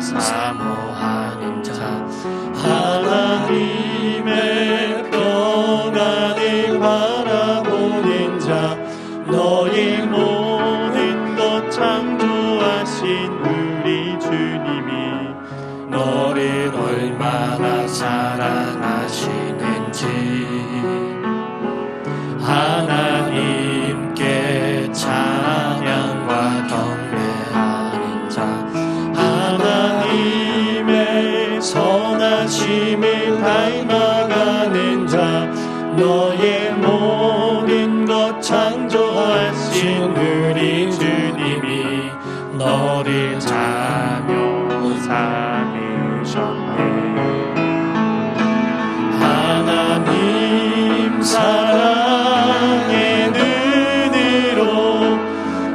사모하는 자 하나님의 평안을 바라보는 자 너의 모든 것 창조하신 우리 주님이 너를 얼마나 사랑하시는지 하나님께 찬양과 경배하는 자 하나님의 선하심을 닮아가는 자 너의 모든 것 창조하신 우리 주님이 너를 자녀 삼으셨네. 하나님 사랑의 눈으로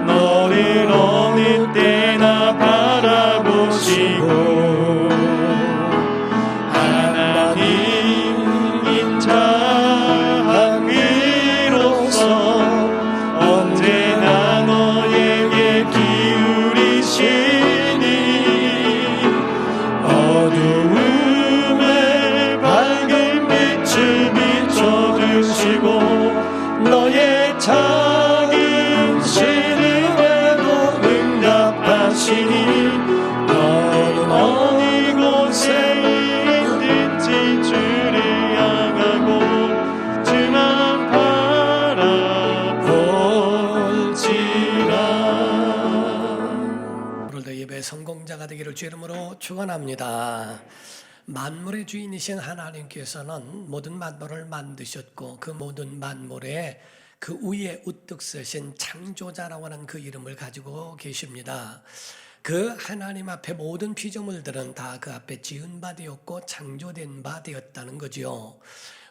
너를 어느 때나 바라보시고 하나님인 자한 위로서 언제나 너에게 기울이시니 어두움에 밝은 빛을 비춰주시고 너의 작은 신음에도 응답하시니 너는 어느 곳에 있든지 주를 향하고 주만 바라볼지라. 오늘도 예배 성공자가 되기를 주 이름으로 축원합니다. 만물의 주인이신 하나님께서는 모든 만물을 만드셨고 그 모든 만물에 그 위에 우뚝 서신 창조자라고 하는 그 이름을 가지고 계십니다. 그 하나님 앞에 모든 피조물들은 다 그 앞에 지은 바 되었고 창조된 바 되었다는 거지요.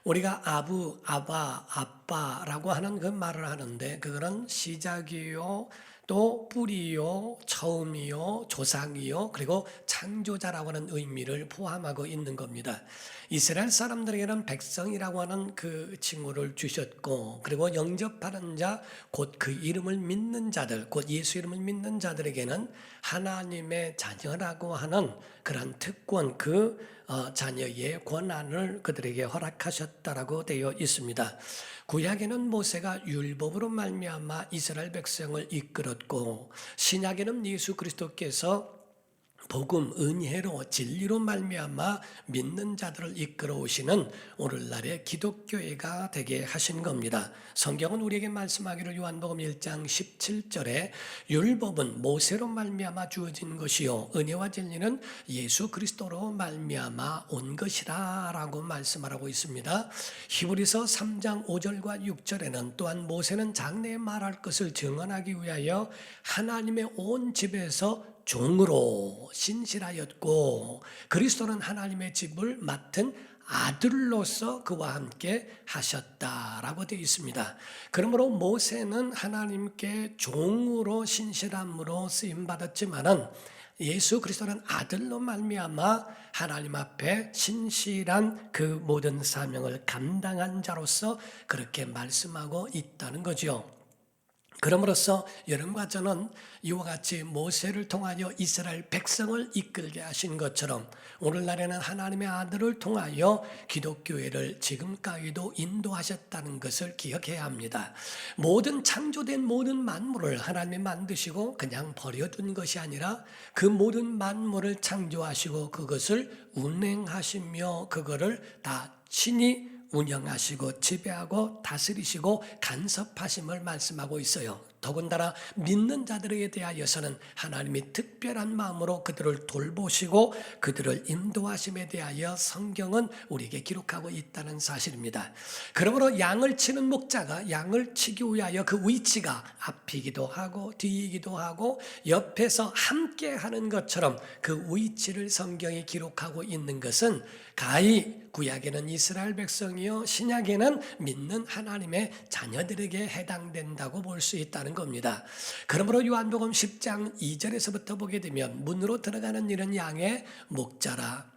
우리가 아부, 아바, 아빠라고 하는 그 말을 하는데 그거는 시작이요, 또 뿌리요, 처음이요, 조상이요, 그리고 창조자라고 하는 의미를 포함하고 있는 겁니다. 이스라엘 사람들에게는 백성이라고 하는 그 칭호를 주셨고, 그리고 영접하는 자, 곧 그 이름을 믿는 자들, 곧 예수 이름을 믿는 자들에게는 하나님의 자녀라고 하는 그런 특권, 그 자녀의 권한을 그들에게 허락하셨다라고 되어 있습니다. 구약에는 모세가 율법으로 말미암아 이스라엘 백성을 이끌었고 신약에는 예수 그리스도께서 복음, 은혜로 진리로 말미암아 믿는 자들을 이끌어 오시는 오늘날의 기독교회가 되게 하신 겁니다. 성경은 우리에게 말씀하기를 요한복음 1장 17절에 율법은 모세로 말미암아 주어진 것이요 은혜와 진리는 예수 그리스도로 말미암아 온 것이라 라고 말씀하고 있습니다. 히브리서 3장 5절과 6절에는 또한 모세는 장래에 말할 것을 증언하기 위하여 하나님의 온 집에서 종으로 신실하였고 그리스도는 하나님의 집을 맡은 아들로서 그와 함께 하셨다라고 되어 있습니다. 그러므로 모세는 하나님께 종으로 신실함으로 쓰임받았지만은 예수 그리스도는 아들로 말미암아 하나님 앞에 신실한 그 모든 사명을 감당한 자로서 그렇게 말씀하고 있다는 거죠. 그럼으로써 여러분과 저는 이와 같이 모세를 통하여 이스라엘 백성을 이끌게 하신 것처럼 오늘날에는 하나님의 아들을 통하여 기독교회를 지금까지도 인도하셨다는 것을 기억해야 합니다. 모든 창조된 모든 만물을 하나님이 만드시고 그냥 버려둔 것이 아니라 그 모든 만물을 창조하시고 그것을 운행하시며 그거를 다 친히 운영하시고 지배하고 다스리시고 간섭하심을 말씀하고 있어요. 더군다나 믿는 자들에게 대하여서는 하나님이 특별한 마음으로 그들을 돌보시고 그들을 인도하심에 대하여 성경은 우리에게 기록하고 있다는 사실입니다. 그러므로 양을 치는 목자가 양을 치기 위하여 그 위치가 앞이기도 하고 뒤이기도 하고 옆에서 함께 하는 것처럼 그 위치를 성경이 기록하고 있는 것은 가히 구약에는 이스라엘 백성이요 신약에는 믿는 하나님의 자녀들에게 해당된다고 볼 수 있다는 겁니다. 그러므로 요한복음 10장 2절에서부터 보게 되면 문으로 들어가는 이런 양의 목자라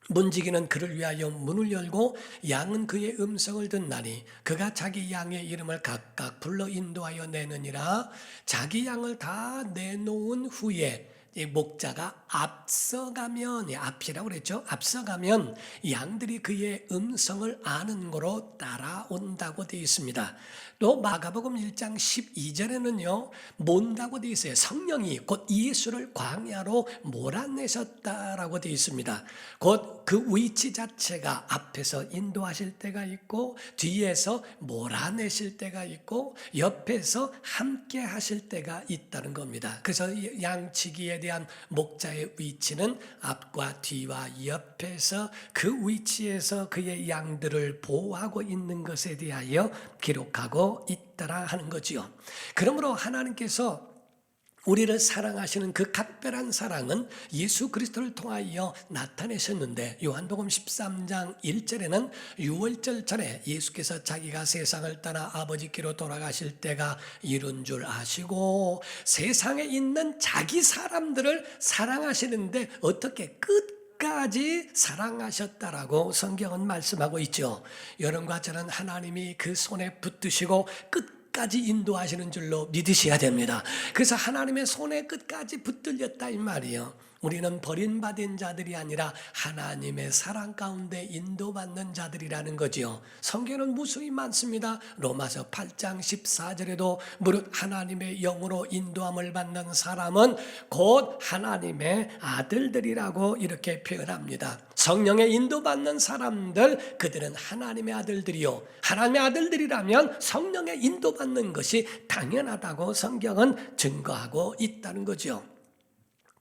문지기는 그를 위하여 문을 열고 양은 그의 음성을 듣나니 그가 자기 양의 이름을 각각 불러 인도하여 내느니라. 자기 양을 다 내놓은 후에 이 목자가 앞서가면, 앞이라고 그랬죠. 앞서가면 양들이 그의 음성을 아는 거로 따라온다고 되어 있습니다. 또 마가복음 1장 12절에는요, 몬다고 되어 있어요. 성령이 곧 예수를 광야로 몰아내셨다라고 되어 있습니다. 곧 그 위치 자체가 앞에서 인도하실 때가 있고, 뒤에서 몰아내실 때가 있고, 옆에서 함께 하실 때가 있다는 겁니다. 그래서 양치기에 대한 목자의 위치는 앞과 뒤와 옆에서 그 위치에서 그의 양들을 보호하고 있는 것에 대하여 기록하고 있더라 하는 거지요. 그러므로 하나님께서 우리를 사랑하시는 그 각별한 사랑은 예수 그리스도를 통하여 나타내셨는데, 요한복음 13장 1절에는 유월절 전에 예수께서 자기가 세상을 떠나 아버지께로 돌아가실 때가 이른 줄 아시고 세상에 있는 자기 사람들을 사랑하시는데 어떻게 끝까지 사랑하셨다라고 성경은 말씀하고 있죠. 여러분과 저는 하나님이 그 손에 붙드시고 끝까지 인도하시는 줄로 믿으셔야 됩니다. 그래서 하나님의 손에 끝까지 붙들렸다 이 말이에요. 우리는 버림받은 자들이 아니라 하나님의 사랑 가운데 인도받는 자들이라는 거지요. 성경에는 무수히 많습니다. 로마서 8장 14절에도 무릇 하나님의 영으로 인도함을 받는 사람은 곧 하나님의 아들들이라고 이렇게 표현합니다. 성령의 인도받는 사람들, 그들은 하나님의 아들들이요, 하나님의 아들들이라면 성령의 인도받는 것이 당연하다고 성경은 증거하고 있다는 거죠.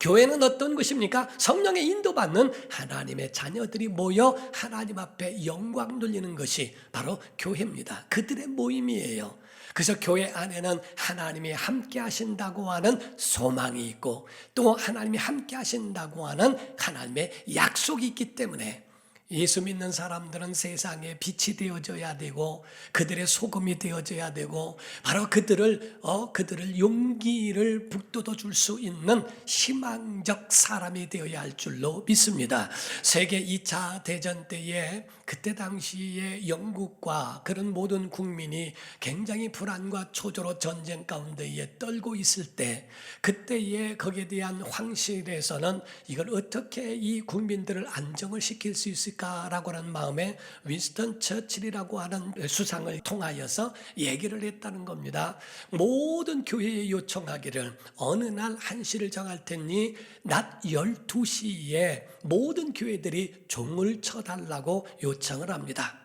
교회는 어떤 것입니까? 성령의 인도받는 하나님의 자녀들이 모여 하나님 앞에 영광 돌리는 것이 바로 교회입니다. 그들의 모임이에요. 그래서 교회 안에는 하나님이 함께 하신다고 하는 소망이 있고, 또 하나님이 함께 하신다고 하는 하나님의 약속이 있기 때문에 예수 믿는 사람들은 세상에 빛이 되어져야 되고, 그들의 소금이 되어져야 되고, 바로 그들을 용기를 북돋워 줄 수 있는 희망적 사람이 되어야 할 줄로 믿습니다. 세계 2차 대전 때에 그때 당시에 영국과 그런 모든 국민이 굉장히 불안과 초조로 전쟁 가운데에 떨고 있을 때, 그때에 거기에 대한 황실에서는 이걸 어떻게 이 국민들을 안정을 시킬 수 있을까라고 하는 마음에 윈스턴 처칠이라고 하는 수상을 통하여서 얘기를 했다는 겁니다. 모든 교회에 요청하기를 어느 날 한시를 정할 테니 낮 12시에 모든 교회들이 종을 쳐달라고 요청을 합니다.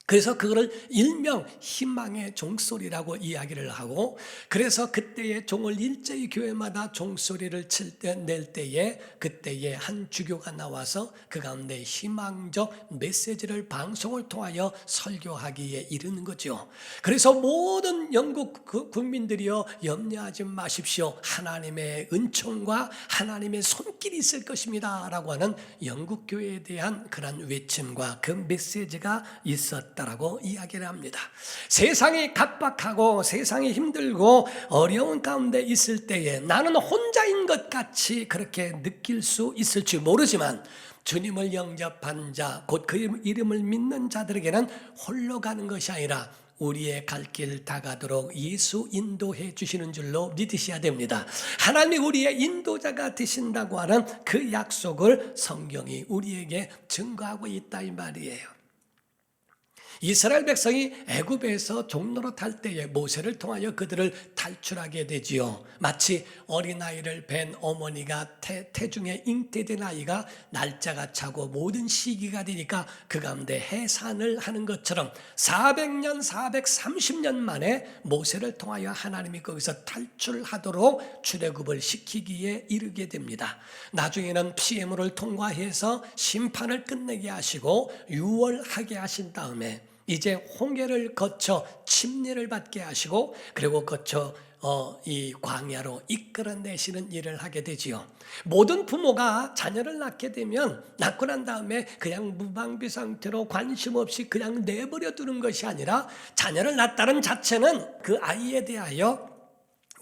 그래서 그거를 일명 희망의 종소리라고 이야기를 하고, 그래서 그때의 종을 일제히 교회마다 종소리를 낼 때에 그때에 한 주교가 나와서 그 가운데 희망적 메시지를 방송을 통하여 설교하기에 이르는 거죠. 그래서 모든 영국 국민들이여 염려하지 마십시오. 하나님의 은총과 하나님의 손길이 있을 것입니다 라고 하는 영국 교회에 대한 그런 외침과 그 메시지가 있었다 라고 이야기를 합니다. 세상이 각박하고 세상이 힘들고 어려운 가운데 있을 때에 나는 혼자인 것 같이 그렇게 느낄 수 있을지 모르지만, 주님을 영접한 자, 곧 그 이름을 믿는 자들에게는 홀로 가는 것이 아니라 우리의 갈 길 다가도록 예수 인도해 주시는 줄로 믿으셔야 됩니다. 하나님이 우리의 인도자가 되신다고 하는 그 약속을 성경이 우리에게 증거하고 있다 이 말이에요. 이스라엘 백성이 애굽에서 종로로 탈 때에 모세를 통하여 그들을 탈출하게 되지요. 마치 어린아이를 뵌 어머니가 태중에 잉태된 아이가 날짜가 차고 모든 시기가 되니까 그 가운데 해산을 하는 것처럼 400년 430년 만에 모세를 통하여 하나님이 거기서 탈출하도록 출애굽을 시키기에 이르게 됩니다. 나중에는 피해물을 통과해서 심판을 끝내게 하시고 유월하게 하신 다음에 이제 홍해를 거쳐 침례를 받게 하시고, 그리고 거쳐 이 광야로 이끌어내시는 일을 하게 되지요. 모든 부모가 자녀를 낳게 되면 낳고 난 다음에 그냥 무방비 상태로 관심 없이 그냥 내버려 두는 것이 아니라, 자녀를 낳았다는 자체는 그 아이에 대하여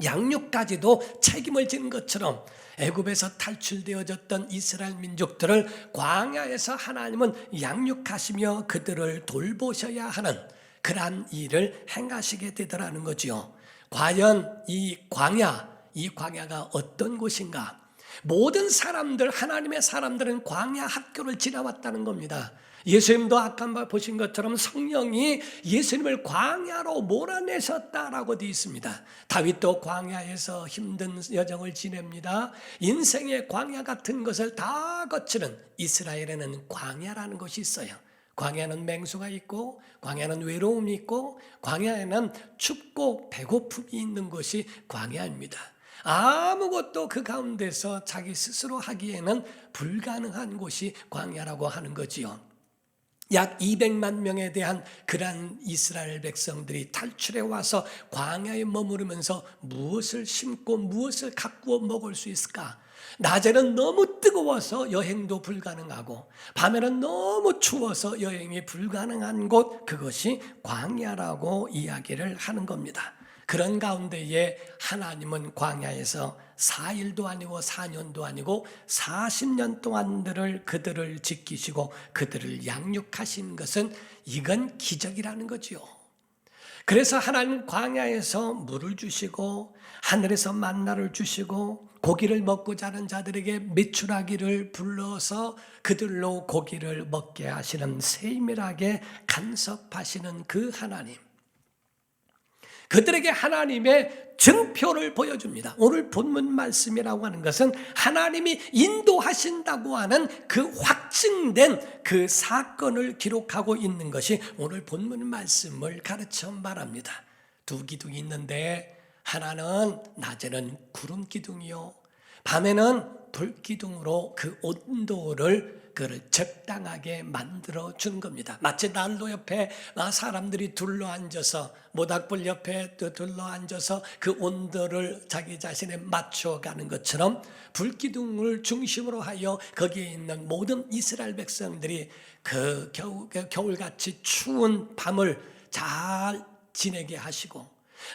양육까지도 책임을 지는 것처럼 애굽에서 탈출되어졌던 이스라엘 민족들을 광야에서 하나님은 양육하시며 그들을 돌보셔야 하는 그러한 일을 행하시게 되더라는 거지요. 과연 이 광야가 어떤 곳인가? 모든 사람들, 하나님의 사람들은 광야 학교를 지나왔다는 겁니다. 예수님도 아까 보신 것처럼 성령이 예수님을 광야로 몰아내셨다라고 되어 있습니다. 다윗도 광야에서 힘든 여정을 지냅니다. 인생의 광야 같은 것을 다 거치는 이스라엘에는 광야라는 것이 있어요. 광야는 맹수가 있고, 광야는 외로움이 있고, 광야에는 춥고 배고픔이 있는 것이 광야입니다. 아무것도 그 가운데서 자기 스스로 하기에는 불가능한 곳이 광야라고 하는 거지요. 약 200만 명에 대한 그러한 이스라엘 백성들이 탈출해 와서 광야에 머무르면서 무엇을 심고 무엇을 가꾸어 먹을 수 있을까? 낮에는 너무 뜨거워서 여행도 불가능하고 밤에는 너무 추워서 여행이 불가능한 곳, 그것이 광야라고 이야기를 하는 겁니다. 그런 가운데에 하나님은 광야에서 4일도 아니고 4년도 아니고 40년 동안들을 그들을 지키시고 그들을 양육하신 것은 이건 기적이라는 거지요. 그래서 하나님 광야에서 물을 주시고 하늘에서 만나를 주시고 고기를 먹고 자는 자들에게 메추라기를 불러서 그들로 고기를 먹게 하시는 세밀하게 간섭하시는 그 하나님, 그들에게 하나님의 증표를 보여줍니다. 오늘 본문 말씀이라고 하는 것은 하나님이 인도하신다고 하는 그 확증된 그 사건을 기록하고 있는 것이 오늘 본문 말씀을 가르쳐 말합니다. 두 기둥이 있는데 하나는 낮에는 구름 기둥이요, 밤에는 불 기둥으로 그 온도를 그를 적당하게 만들어 주는 겁니다. 마치 난로 옆에 사람들이 둘러앉아서, 모닥불 옆에 둘러앉아서 그 온도를 자기 자신에 맞춰가는 것처럼 불기둥을 중심으로 하여 거기에 있는 모든 이스라엘 백성들이 그 겨울같이 추운 밤을 잘 지내게 하시고,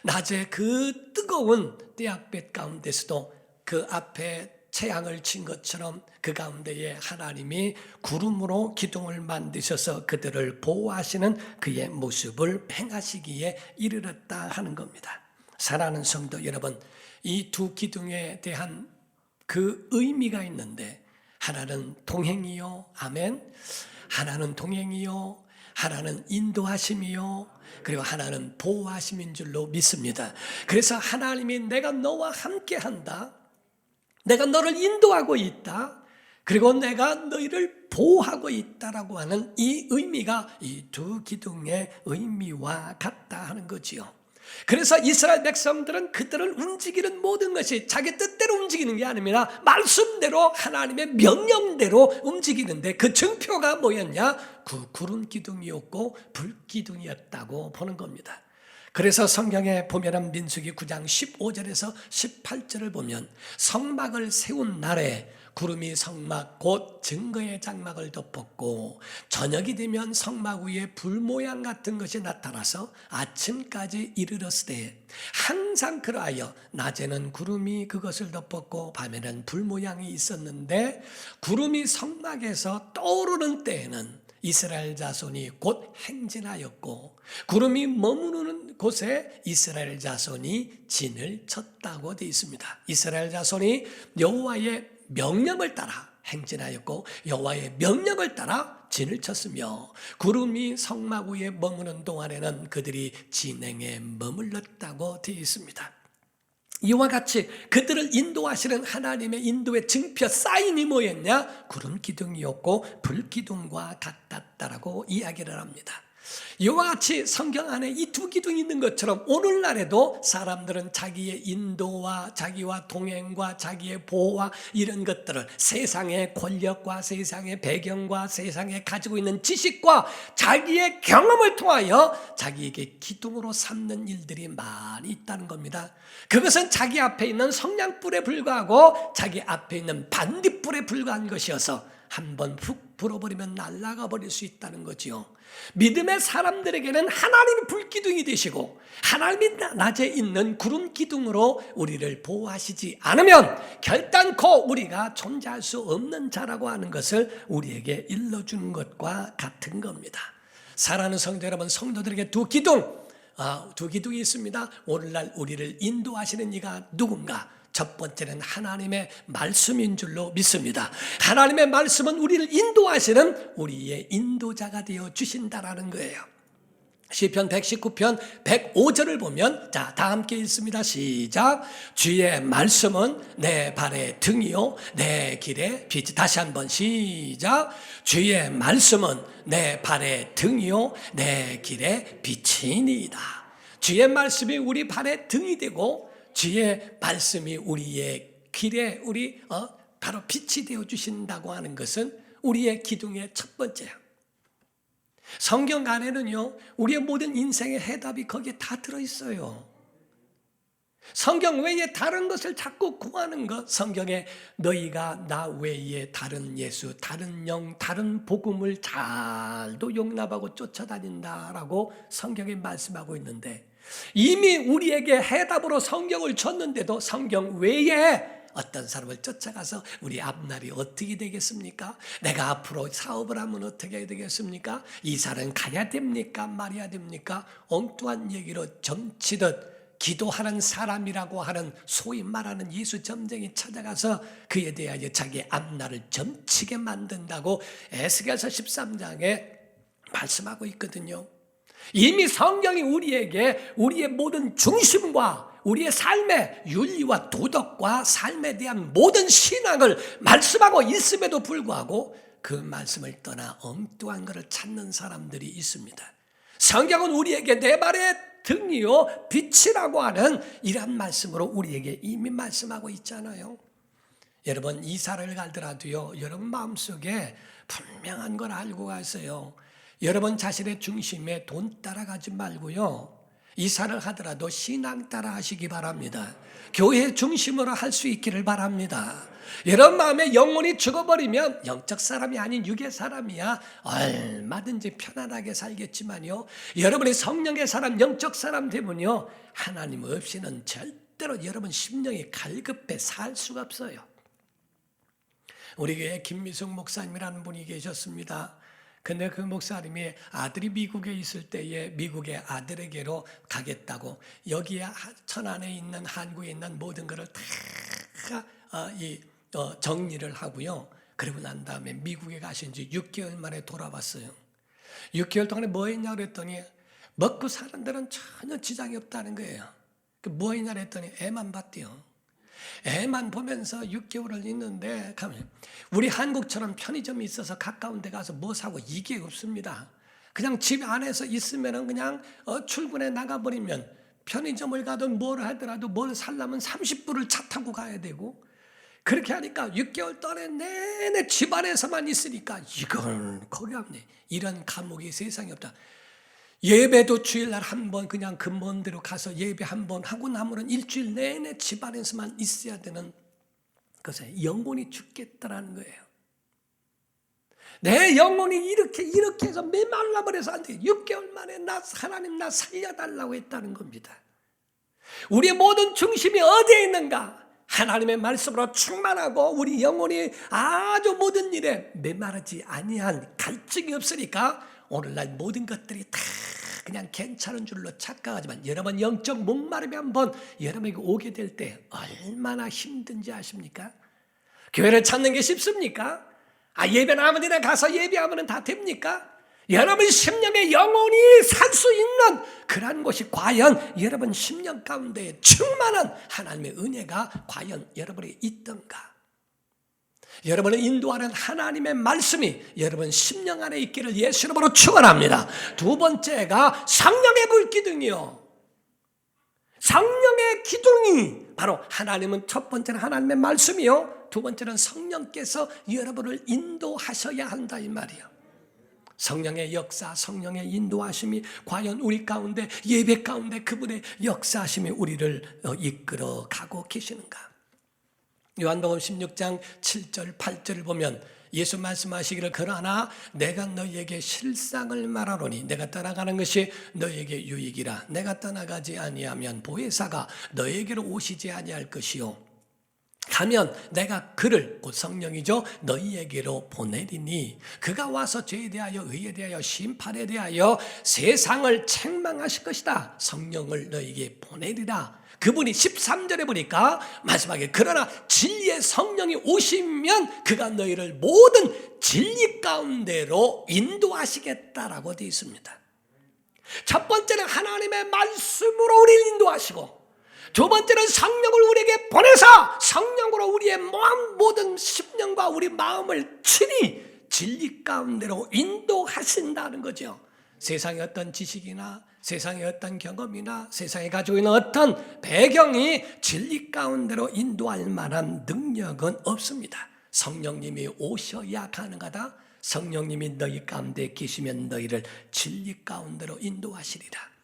낮에 그 뜨거운 떼약볕 가운데서도 그 앞에 태양을 친 것처럼 그 가운데에 하나님이 구름으로 기둥을 만드셔서 그들을 보호하시는 그의 모습을 행하시기에 이르렀다 하는 겁니다. 사랑하는 성도 여러분, 이 두 기둥에 대한 그 의미가 있는데, 하나는 동행이요, 아멘. 하나는 동행이요, 하나는 인도하심이요, 그리고 하나는 보호하심인 줄로 믿습니다. 그래서 하나님이 내가 너와 함께한다, 내가 너를 인도하고 있다, 그리고 내가 너희를 보호하고 있다라고 하는 이 의미가 이 두 기둥의 의미와 같다 하는 거지요. 그래서 이스라엘 백성들은 그들을 움직이는 모든 것이 자기 뜻대로 움직이는 게 아니라 말씀대로 하나님의 명령대로 움직이는데, 그 증표가 뭐였냐? 그 구름 기둥이었고 불 기둥이었다고 보는 겁니다. 그래서 성경에 보면은 민수기 9장 15절에서 18절을 보면 성막을 세운 날에 구름이 성막 곧 증거의 장막을 덮었고, 저녁이 되면 성막 위에 불 모양 같은 것이 나타나서 아침까지 이르렀으되, 항상 그러하여 낮에는 구름이 그것을 덮었고 밤에는 불 모양이 있었는데, 구름이 성막에서 떠오르는 때에는 이스라엘 자손이 곧 행진하였고, 구름이 머무르는 곳에 이스라엘 자손이 진을 쳤다고 되어 있습니다. 이스라엘 자손이 여호와의 명령을 따라 행진하였고 여호와의 명령을 따라 진을 쳤으며, 구름이 성막 위에 머무는 동안에는 그들이 진행에 머물렀다고 되어 있습니다. 이와 같이 그들을 인도하시는 하나님의 인도의 증표, 사인이 뭐였냐? 구름 기둥이었고 불 기둥과 같았다라고 이야기를 합니다. 이와 같이 성경 안에 이 두 기둥이 있는 것처럼 오늘날에도 사람들은 자기의 인도와 자기와 동행과 자기의 보호와 이런 것들을 세상의 권력과 세상의 배경과 세상에 가지고 있는 지식과 자기의 경험을 통하여 자기에게 기둥으로 삼는 일들이 많이 있다는 겁니다. 그것은 자기 앞에 있는 성냥불에 불과하고 자기 앞에 있는 반딧불에 불과한 것이어서 한번 훅 불어버리면 날아가 버릴 수 있다는 거지요. 믿음의 사람들에게는 하나님이 불기둥이 되시고 하나님이 낮에 있는 구름 기둥으로 우리를 보호하시지 않으면 결단코 우리가 존재할 수 없는 자라고 하는 것을 우리에게 일러주는 것과 같은 겁니다. 사랑하는 성도 여러분, 성도들에게 두 기둥이 있습니다. 오늘날 우리를 인도하시는 이가 누군가? 첫 번째는 하나님의 말씀인 줄로 믿습니다. 하나님의 말씀은 우리를 인도하시는 우리의 인도자가 되어 주신다라는 거예요. 시편 119편 105절을 보면 자, 다 함께 읽습니다. 시작. 주의 말씀은 내 발의 등이요 내 길의 빛. 다시 한번 시작. 주의 말씀은 내 발의 등이요 내 길의 빛이니이다. 주의 말씀이 우리 발의 등이 되고 주의 말씀이 우리의 길에 바로 빛이 되어 주신다고 하는 것은 우리의 기둥의 첫 번째예요. 성경 안에는요, 우리의 모든 인생의 해답이 거기에 다 들어있어요. 성경 외에 다른 것을 자꾸 구하는 것, 성경에 너희가 나 외에 다른 예수, 다른 영, 다른 복음을 잘도 용납하고 쫓아다닌다라고 성경에 말씀하고 있는데, 이미 우리에게 해답으로 성경을 줬는데도 성경 외에 어떤 사람을 쫓아가서 우리 앞날이 어떻게 되겠습니까? 내가 앞으로 사업을 하면 어떻게 되겠습니까? 이사는 가야 됩니까? 말아야 됩니까? 엉뚱한 얘기로 점치듯 기도하는 사람이라고 하는 소위 말하는 예수 점쟁이 찾아가서 그에 대하여 자기의 앞날을 점치게 만든다고 에스겔서 13장에 말씀하고 있거든요. 이미 성경이 우리에게 우리의 모든 중심과 우리의 삶의 윤리와 도덕과 삶에 대한 모든 신앙을 말씀하고 있음에도 불구하고 그 말씀을 떠나 엉뚱한 것을 찾는 사람들이 있습니다. 성경은 우리에게 내 발의 등이요 빛이라고 하는 이런 말씀으로 우리에게 이미 말씀하고 있잖아요. 여러분 이사를 가더라도요, 여러분 마음속에 분명한 걸 알고 가세요. 여러분 자신의 중심에 돈 따라가지 말고요, 이사를 하더라도 신앙 따라 하시기 바랍니다. 교회 중심으로 할 수 있기를 바랍니다. 여러분 마음에 영혼이 죽어버리면 영적 사람이 아닌 육의 사람이야 얼마든지 편안하게 살겠지만요, 여러분이 성령의 사람, 영적 사람 되면요, 하나님 없이는 절대로 여러분 심령이 갈급해 살 수가 없어요. 우리 교회에 김미숙 목사님이라는 분이 계셨습니다. 근데 그 목사님이 아들이 미국에 있을 때에 미국의 아들에게로 가겠다고 여기에 천안에 있는 한국에 있는 모든 것을 다 정리를 하고요. 그러고 난 다음에 미국에 가신 지 6개월 만에 돌아왔어요. 6개월 동안에 뭐 했냐 그랬더니 먹고 사는 데는 전혀 지장이 없다는 거예요. 뭐 했냐 그랬더니 애만 봤대요. 애만 보면서 6개월을 있는데 가면 우리 한국처럼 편의점이 있어서 가까운 데 가서 뭐 사고 이게 없습니다. 그냥 집 안에서 있으면 그냥 출근해 나가버리면 편의점을 가든 뭘 하더라도 뭘 살려면 30분을 차 타고 가야 되고, 그렇게 하니까 6개월 동안 내내 집 안에서만 있으니까 이걸 거기 없네. 이런 감옥이 세상에 없다. 예배도 주일날 한 번 그냥 그 먼 데로 가서 예배 한 번 하고 나면은 일주일 내내 집 안에서만 있어야 되는 것에 영혼이 죽겠다라는 거예요. 내 영혼이 이렇게 해서 메말라버려서 안 돼. 6개월 만에 하나님 나 살려달라고 했다는 겁니다. 우리의 모든 중심이 어디에 있는가? 하나님의 말씀으로 충만하고 우리 영혼이 아주 모든 일에 메마르지 아니한 갈증이 없으니까 오늘날 모든 것들이 다 그냥 괜찮은 줄로 착각하지만, 여러분 영적 목마름이 한번 여러분에게 오게 될 때 얼마나 힘든지 아십니까? 교회를 찾는 게 쉽습니까? 예배는 아무 데나 가서 예배하면 다 됩니까? 여러분 심령의 영혼이 살 수 있는 그러한 곳이 과연 여러분 심령 가운데 충만한 하나님의 은혜가 과연 여러분에게 있던가? 여러분을 인도하는 하나님의 말씀이 여러분 심령 안에 있기를 예수 이름으로 축원합니다. 두 번째가 성령의 불기둥이요. 성령의 기둥이 바로 하나님은 첫 번째는 하나님의 말씀이요, 두 번째는 성령께서 여러분을 인도하셔야 한다 이 말이에요. 성령의 역사, 성령의 인도하심이 과연 우리 가운데, 예배 가운데 그분의 역사하심이 우리를 이끌어 가고 계시는가? 요한복음 16장 7절 8절을 보면 예수 말씀하시기를 그러나 내가 너희에게 실상을 말하노니 내가 떠나가는 것이 너희에게 유익이라. 내가 떠나가지 아니하면 보혜사가 너희에게로 오시지 아니할 것이요 가면 내가 그를, 곧 성령이죠, 너희에게로 보내리니 그가 와서 죄에 대하여 의에 대하여 심판에 대하여 세상을 책망하실 것이다. 성령을 너희에게 보내리라. 그분이 13절에 보니까 마지막에 그러나 진리의 성령이 오시면 그가 너희를 모든 진리 가운데로 인도하시겠다라고 되어 있습니다. 첫 번째는 하나님의 말씀으로 우리를 인도하시고, 두 번째는 성령을 우리에게 보내서 성령으로 우리의 모든 심령과 우리 마음을 친히 진리 가운데로 인도하신다는 거죠. 세상의 어떤 지식이나 세상의 어떤 경험이나 세상에 가지고 있는 어떤 배경이 진리 가운데로 인도할 만한 능력은 없습니다. 성령님이 오셔야 가능하다. 성령님이 너희 가운데 계시면 너희를 진리 가운데로 인도하시리라.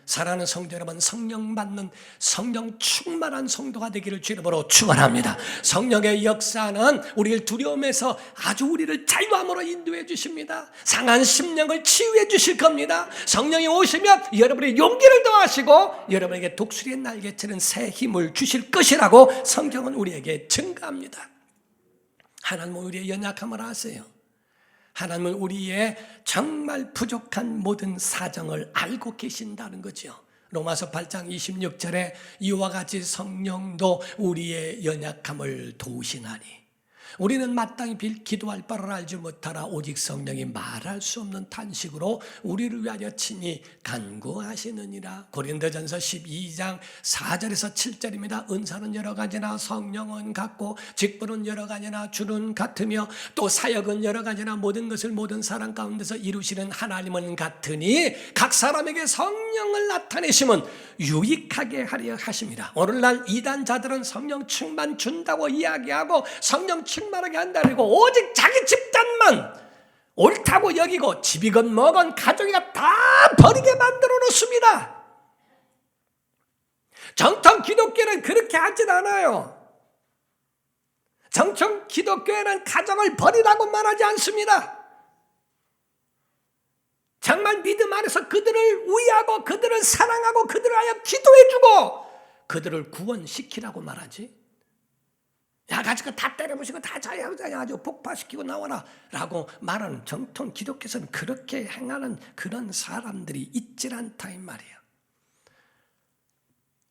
사랑하는 성도 여러분, 성령 받는 성령 충만한 성도가 되기를 주 이름으로 축원합니다. 성령의 역사는 우리를 두려움에서 아주 우리를 자유함으로 인도해 주십니다. 상한 심령을 치유해 주실 겁니다. 성령이 오시면 여러분의 용기를 더하시고 여러분에게 독수리의 날개처럼 새 힘을 주실 것이라고 성경은 우리에게 증가합니다. 하나님은 우리의 연약함을 아세요. 하나님은 우리의 정말 부족한 모든 사정을 알고 계신다는 거죠. 로마서 8장 26절에 이와 같이 성령도 우리의 연약함을 도우시나니 우리는 마땅히 기도할 바를 알지 못하나 오직 성령이 말할 수 없는 탄식으로 우리를 위하여 친히 간구하시느니라. 고린도전서 12장 4절에서 7절입니다. 은사는 여러 가지나 성령은 같고 직분은 여러 가지나 주는 같으며 또 사역은 여러 가지나 모든 것을 모든 사람 가운데서 이루시는 하나님은 같으니 각 사람에게 성령을 나타내심은 유익하게 하려 하심이라. 오늘날 이단자들은 성령 충만 준다고 이야기하고 성령 충만하게 한다고 오직 자기 집단만 옳다고 여기고 집이건 뭐건 가족이가 다 버리게 만들어 놓습니다. 정통 기독교는 그렇게 하진 않아요. 정통 기독교에는 가정을 버리라고 말하지 않습니다. 정말 믿음 안에서 그들을 위하고 그들을 사랑하고 그들을 하여 기도해주고 그들을 구원시키라고 말하지. 야 가지고 다 때려부시고 다 아주 폭파시키고 나와라 라고 말하는 정통 기독교에서는 그렇게 행하는 그런 사람들이 있질 않다 이 말이에요.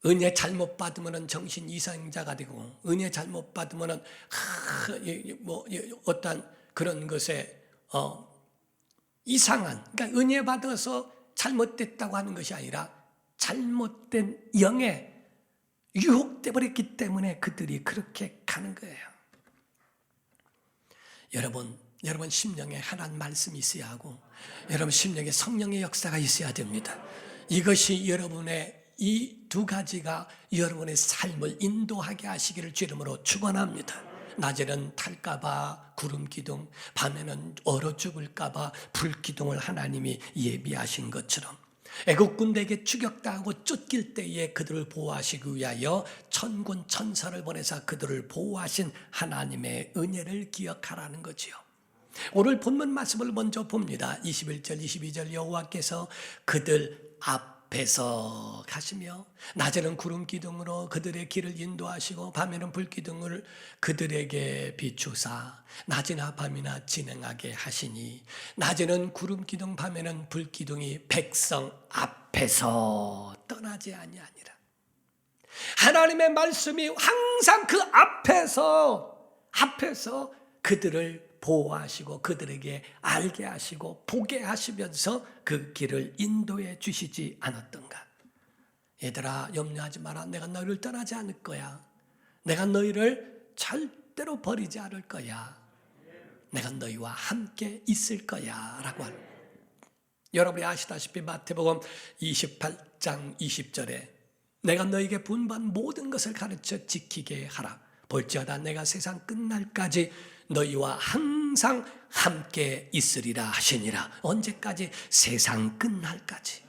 은혜 잘못 받으면 정신 이상자가 되고 은혜 잘못 받으면 어떤 그런 것에 이상한, 그러니까 은혜 받아서 잘못됐다고 하는 것이 아니라 잘못된 영에 유혹돼 버렸기 때문에 그들이 그렇게 가는 거예요. 여러분 심령에 하나님 말씀이 있어야 하고 여러분 심령에 성령의 역사가 있어야 됩니다. 이것이 여러분의 이 두 가지가 여러분의 삶을 인도하게 하시기를 주 이름으로 축원합니다. 낮에는 탈까봐 구름기둥, 밤에는 얼어 죽을까봐 불기둥을 하나님이 예비하신 것처럼 애국 군대에게 추격당하고 쫓길 때에 그들을 보호하시기 위하여 천군 천사를 보내사 그들을 보호하신 하나님의 은혜를 기억하라는 거지요. 오늘 본문 말씀을 먼저 봅니다. 21절 22절 여호와께서 그들 앞에서 가시며 낮에는 구름 기둥으로 그들의 길을 인도하시고 밤에는 불기둥을 그들에게 비추사 낮이나 밤이나 진행하게 하시니 낮에는 구름 기둥 밤에는 불기둥이 백성 앞에서 떠나지 아니하니라. 하나님의 말씀이 항상 그 앞에서 그들을 보호하시고 그들에게 알게 하시고 보게 하시면서 그 길을 인도해 주시지 않았던가. 얘들아 염려하지 마라. 내가 너희를 떠나지 않을 거야. 내가 너희를 절대로 버리지 않을 거야. 내가 너희와 함께 있을 거야 라고 하는. 여러분이 아시다시피 마태복음 28장 20절에 내가 너희에게 분부한 모든 것을 가르쳐 지키게 하라. 볼지어다 내가 세상 끝날까지 너희와 항상 함께 있으리라 하시니라. 언제까지? 세상 끝날까지.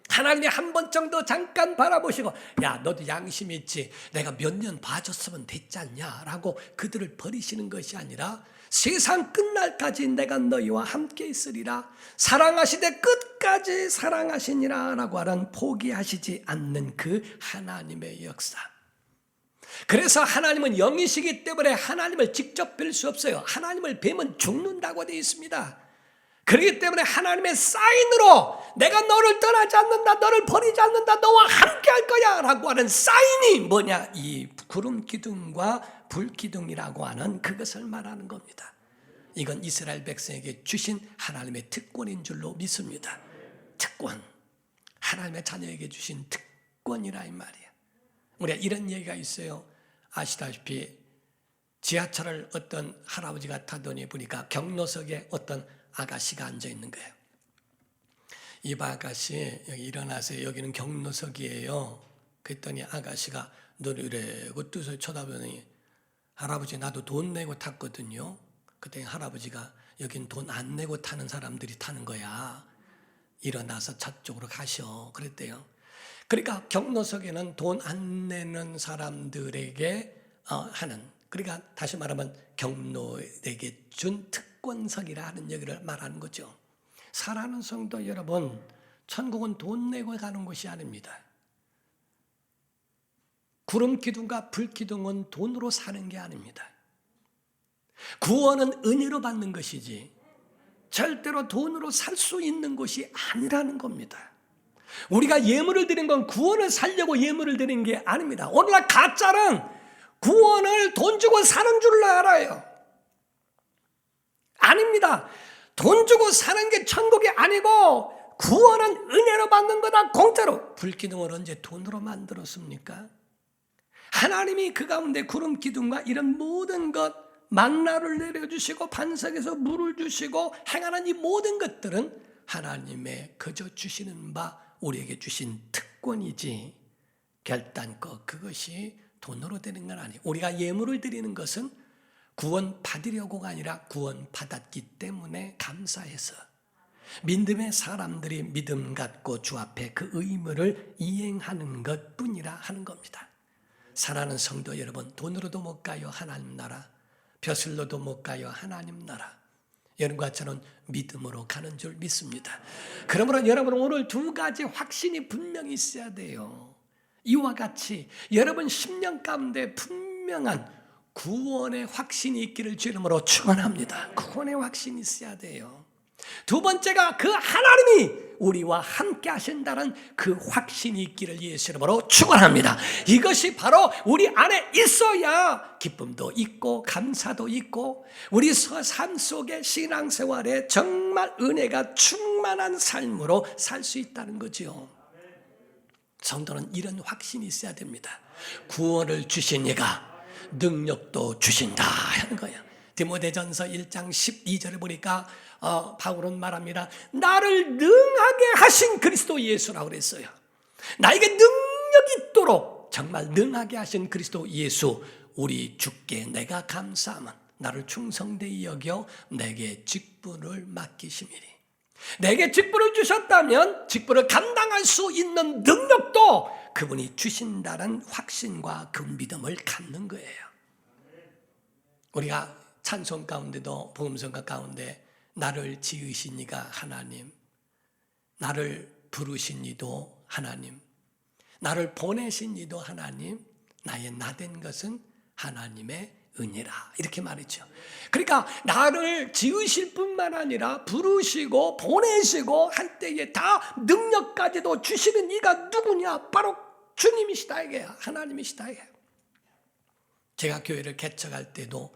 하나님이 한 번 정도 잠깐 바라보시고 야 너도 양심 있지? 내가 몇 년 봐줬으면 됐지 않냐? 라고 그들을 버리시는 것이 아니라 세상 끝날까지 내가 너희와 함께 있으리라. 사랑하시되 끝까지 사랑하시니라 라고 하는 포기하시지 않는 그 하나님의 역사. 그래서 하나님은 영이시기 때문에 하나님을 직접 뵐 수 없어요. 하나님을 뵈면 죽는다고 되어 있습니다. 그렇기 때문에 하나님의 사인으로 내가 너를 떠나지 않는다, 너를 버리지 않는다, 너와 함께 할 거야 라고 하는 사인이 뭐냐? 이 구름 기둥과 불 기둥이라고 하는 그것을 말하는 겁니다. 이건 이스라엘 백성에게 주신 하나님의 특권인 줄로 믿습니다. 특권, 하나님의 자녀에게 주신 특권이라 이 말이에요. 우리가 이런 얘기가 있어요. 아시다시피 지하철을 어떤 할아버지가 타더니 보니까 경로석에 어떤 아가씨가 앉아 있는 거예요. 이 아가씨 여기 일어나세요. 여기는 경로석이에요. 그랬더니 아가씨가 눈을 이래고 뜨서 쳐다보더니 할아버지 나도 돈 내고 탔거든요. 그때 할아버지가 여긴 돈 안 내고 타는 사람들이 타는 거야. 일어나서 저쪽으로 가셔. 그랬대요. 그러니까 경로석에는 돈 안 내는 사람들에게 하는, 그러니까 다시 말하면 경로에게 준 특권석이라 하는 얘기를 말하는 거죠. 사랑하는 성도 여러분, 천국은 돈 내고 가는 곳이 아닙니다. 구름 기둥과 불 기둥은 돈으로 사는 게 아닙니다. 구원은 은혜로 받는 것이지 절대로 돈으로 살 수 있는 것이 아니라는 겁니다. 우리가 예물을 드린 건 구원을 살려고 예물을 드린 게 아닙니다. 오늘날 가짜는 구원을 돈 주고 사는 줄 알아요. 아닙니다. 돈 주고 사는 게 천국이 아니고 구원은 은혜로 받는 거다, 공짜로. 불기둥을 언제 돈으로 만들었습니까? 하나님이 그 가운데 구름 기둥과 이런 모든 것, 만나를 내려주시고 반석에서 물을 주시고 행하는 이 모든 것들은 하나님의 거저 주시는 바 우리에게 주신 특권이지 결단코 그것이 돈으로 되는 건 아니에요. 우리가 예물을 드리는 것은 구원 받으려고가 아니라 구원 받았기 때문에 감사해서 믿음의 사람들이 믿음 갖고 주 앞에 그 의무를 이행하는 것뿐이라 하는 겁니다. 사랑하는 성도 여러분, 돈으로도 못 가요 하나님 나라. 벼슬로도 못 가요 하나님 나라. 여러분과 저는 믿음으로 가는 줄 믿습니다. 그러므로 여러분은 오늘 두 가지 확신이 분명히 있어야 돼요. 이와 같이 여러분 10년 가운데 분명한 구원의 확신이 있기를 주 이름으로 축원합니다. 구원의 확신이 있어야 돼요. 두 번째가 그 하나님이 우리와 함께 하신다는 그 확신이 있기를 예수 이름으로 축원합니다. 이것이 바로 우리 안에 있어야 기쁨도 있고 감사도 있고 우리 삶 속에 신앙생활에 정말 은혜가 충만한 삶으로 살 수 있다는 거죠. 성도는 이런 확신이 있어야 됩니다. 구원을 주신 이가 능력도 주신다 하는 거예요. 디모데전서 1장 12절을 보니까 바울은 말합니다. 나를 능하게 하신 그리스도 예수라고 그랬어요. 나에게 능력이 있도록 정말 능하게 하신 그리스도 예수, 우리 주께 내가 감사하면 나를 충성되이 여겨 내게 직분을 맡기심이니. 내게 직분을 주셨다면 직분을 감당할 수 있는 능력도 그분이 주신다는 확신과 그 믿음을 갖는 거예요. 우리가 찬송 가운데도 복음성가 가운데 나를 지으신 이가 하나님, 나를 부르신 이도 하나님, 나를 보내신 이도 하나님, 나의 나된 것은 하나님의 은혜라 이렇게 말했죠. 그러니까 나를 지으실 뿐만 아니라 부르시고 보내시고 할 때에 다 능력까지도 주시는 이가 누구냐? 바로 주님이시다 이게요. 하나님이시다 이게요. 제가 교회를 개척할 때도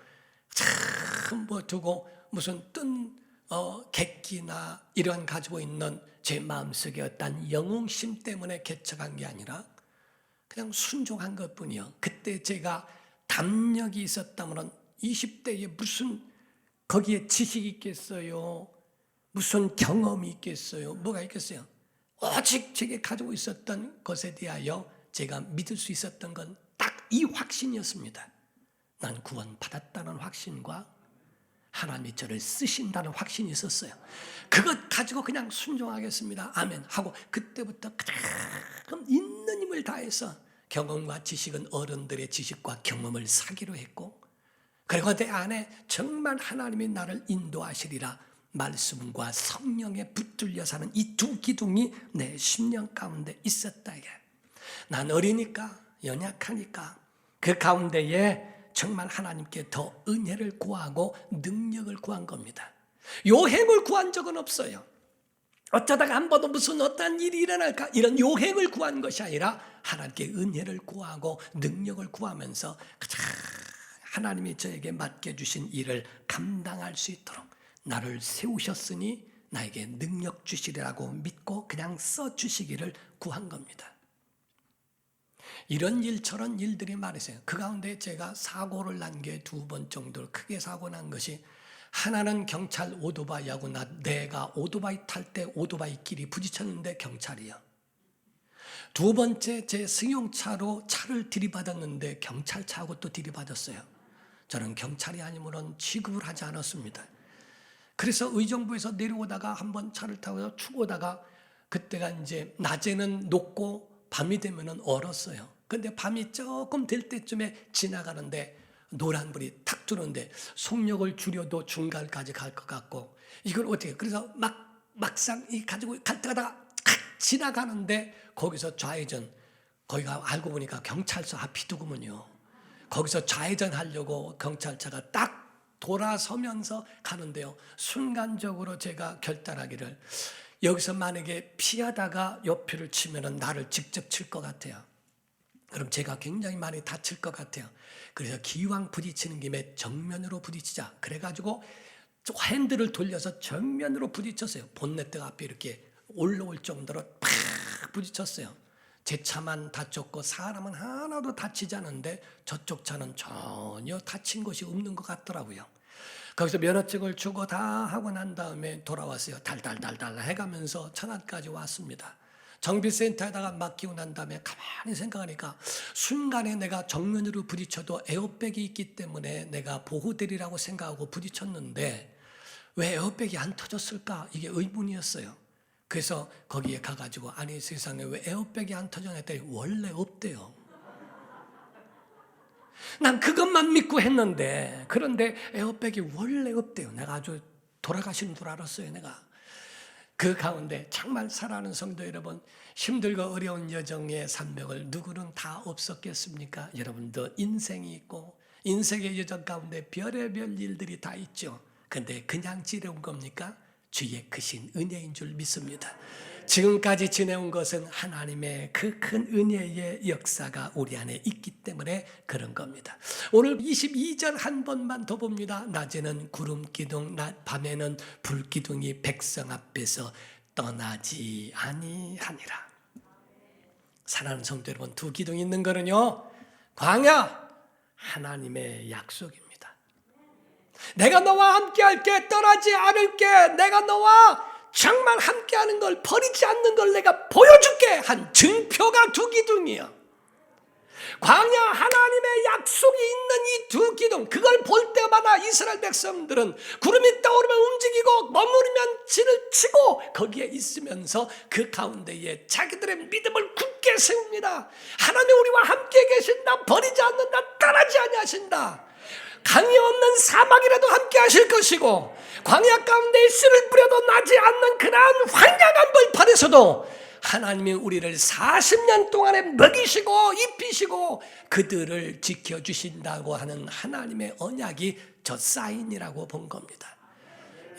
참 뭐 두고 무슨 뜬 객기나 이런 가지고 있는 제 마음속에 어떤 영웅심 때문에 개척한 게 아니라 그냥 순종한 것뿐이요. 그때 제가 담력이 있었다면 20대에 무슨 거기에 지식이 있겠어요? 무슨 경험이 있겠어요? 뭐가 있겠어요? 오직 제게 가지고 있었던 것에 대하여 제가 믿을 수 있었던 건 딱 이 확신이었습니다. 난 구원 받았다는 확신과 하나님이 저를 쓰신다는 확신이 있었어요. 그것 가지고 그냥 순종하겠습니다. 아멘 하고 그때부터 그럼 있는 힘을 다해서 경험과 지식은 어른들의 지식과 경험을 사기로 했고, 그리고 내 안에 정말 하나님이 나를 인도하시리라 말씀과 성령에 붙들려 사는 이 두 기둥이 내 10년 가운데 있었다. 난 어리니까 연약하니까 그 가운데에 정말 하나님께 더 은혜를 구하고 능력을 구한 겁니다. 요행을 구한 적은 없어요. 어쩌다가 한 번도 무슨 어떤 일이 일어날까 이런 요행을 구한 것이 아니라 하나님께 은혜를 구하고 능력을 구하면서 가장 하나님이 저에게 맡겨주신 일을 감당할 수 있도록 나를 세우셨으니 나에게 능력 주시리라고 믿고 그냥 써주시기를 구한 겁니다. 이런 일 저런 일들이 많으세요. 그 가운데 제가 사고를 난 게 2번 정도 크게 사고 난 것이, 하나는 경찰 오토바이하고 내가 오토바이 탈 때 오토바이끼리 부딪혔는데 경찰이요. 2번째 제 승용차로 차를 들이받았는데 경찰차하고 또 들이받았어요. 저는 경찰이 아니면 취급을 하지 않았습니다. 그래서 의정부에서 내려오다가 한번 차를 타고 쭉 오다가, 그때가 이제 낮에는 녹고 밤이 되면은 얼었어요. 근데 밤이 조금 될 때쯤에 지나가는데 노란불이 탁 들어오는데 속력을 줄여도 중간까지 갈 것 같고, 이걸 어떻게, 그래서 막상 이 가지고 갈 때가 지나가는데 거기서 좌회전, 거기가 알고 보니까 경찰서 앞이더구먼요. 거기서 좌회전 하려고 경찰차가 딱 돌아서면서 가는데요, 순간적으로 제가 결단하기를, 여기서 만약에 피하다가 옆을 치면은 나를 직접 칠 것 같아요. 그럼 제가 굉장히 많이 다칠 것 같아요. 그래서 기왕 부딪히는 김에 정면으로 부딪히자. 그래가지고 핸들을 돌려서 정면으로 부딪혔어요. 본네트 앞에 이렇게 올라올 정도로 팍 부딪혔어요. 제 차만 다쳤고 사람은 하나도 다치지 않은데 저쪽 차는 전혀 다친 것이 없는 것 같더라고요. 거기서 면허증을 주고 다 하고 난 다음에 돌아왔어요. 달달달달 해가면서 천안까지 왔습니다. 정비센터에다가 맡기고 난 다음에 가만히 생각하니까 순간에 내가 정면으로 부딪혀도 에어백이 있기 때문에 내가 보호되리라고 생각하고 부딪혔는데 왜 에어백이 안 터졌을까? 이게 의문이었어요. 그래서 거기에 가가지고, 아니 세상에 왜 에어백이 안 터졌냐 했더니 원래 없대요. 난 그것만 믿고 했는데, 그런데 에어백이 원래 없대요. 내가 아주 돌아가시는 줄 알았어요. 내가 그 가운데 정말 사랑하는 성도 여러분, 힘들고 어려운 여정의 산맥을 누구는 다 없었겠습니까? 여러분도 인생이 있고 인생의 여정 가운데 별의별 일들이 다 있죠. 근데 그냥 지내온 겁니까? 주의 크신 은혜인 줄 믿습니다. 지금까지 지내온 것은 하나님의 그 큰 은혜의 역사가 우리 안에 있기 때문에 그런 겁니다. 오늘 22절 한 번만 더 봅니다. 낮에는 구름 기둥, 밤에는 불 기둥이 백성 앞에서 떠나지 아니하니라. 사랑하는 성도 여러분, 2 기둥이 있는 거는요, 광야, 하나님의 약속입니다. 내가 너와 함께 할게, 떠나지 않을게, 내가 너와 정말 함께하는 걸, 버리지 않는 걸 내가 보여줄게 한 증표가 2 기둥이야. 광야, 하나님의 약속이 있는 이 2 기둥, 그걸 볼 때마다 이스라엘 백성들은 구름이 떠오르면 움직이고 머무르면 진을 치고 거기에 있으면서 그 가운데에 자기들의 믿음을 굳게 세웁니다. 하나님 우리와 함께 계신다, 버리지 않는다, 떠나지 아니하신다. 강이 없는 사막이라도 함께 하실 것이고 광야 가운데 씨를 뿌려도 나지 않는 그러한 황량한 벌판에서도 하나님이 우리를 40년 동안에 먹이시고 입히시고 그들을 지켜주신다고 하는 하나님의 언약이 저 사인이라고 본 겁니다.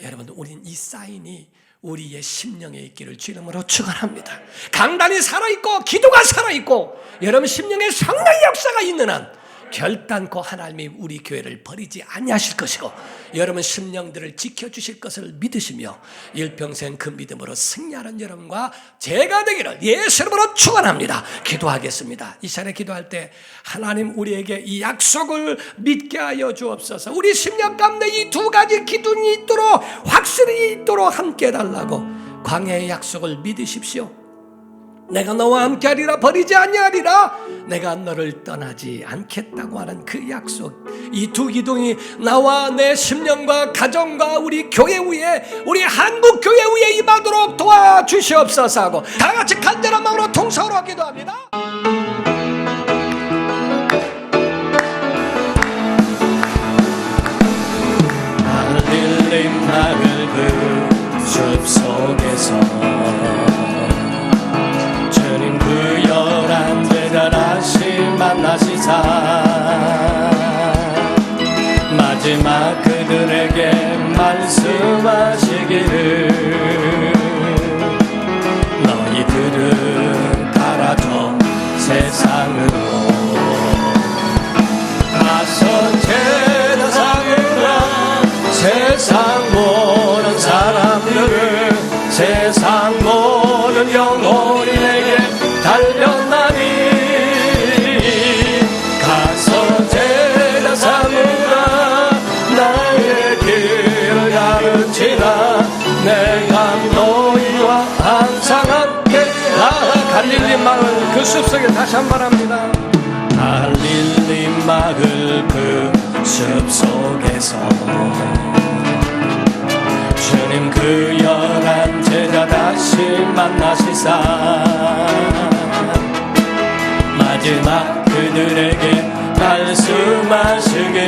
여러분, 우린 이 사인이 우리의 심령에 있기를 주 이름으로 축원합니다. 강단이 살아있고 기도가 살아있고 여러분 심령에 성령의 역사가 있는 한 결단코 하나님이 우리 교회를 버리지 아니하실 것이고 여러분 심령들을 지켜주실 것을 믿으시며 일평생 그 믿음으로 승리하는 여러분과 제가 되기를 예수 이름으로 축원합니다. 기도하겠습니다. 이 시간에 기도할 때 하나님 우리에게 이 약속을 믿게 하여 주옵소서. 우리 심령 가운데 이 2 가지 기둥이 있도록 확실히 있도록 함께 해달라고 광야의 약속을 믿으십시오. 내가 너와 함께하리라, 버리지 아니하리라, 내가 너를 떠나지 않겠다고 하는 그 약속, 이 2 기둥이 나와 내 심령과 가정과 우리 교회 위에, 우리 한국 교회 위에 임하도록 도와주시옵소서 하고 다 같이 간절한 마음으로 통성으로 기도합니다. 흘린 나를 그 숲속에서 주님 부여한 제자 다시 만나시사 마지막 그들에게 말씀하 세상 모든 사람들을 세상 모든 영혼이 내게 달려나니 가서 제자 삼으라 나의 길을 가르치라 내가 너희와 항상 함께 갈릴리 마을 그 숲속에 다시 한 번 합니다. 갈릴리 마을 그 숲속에서 주님 그 11 제자 다시 만나시사 마지막 그들에게 말씀하시기를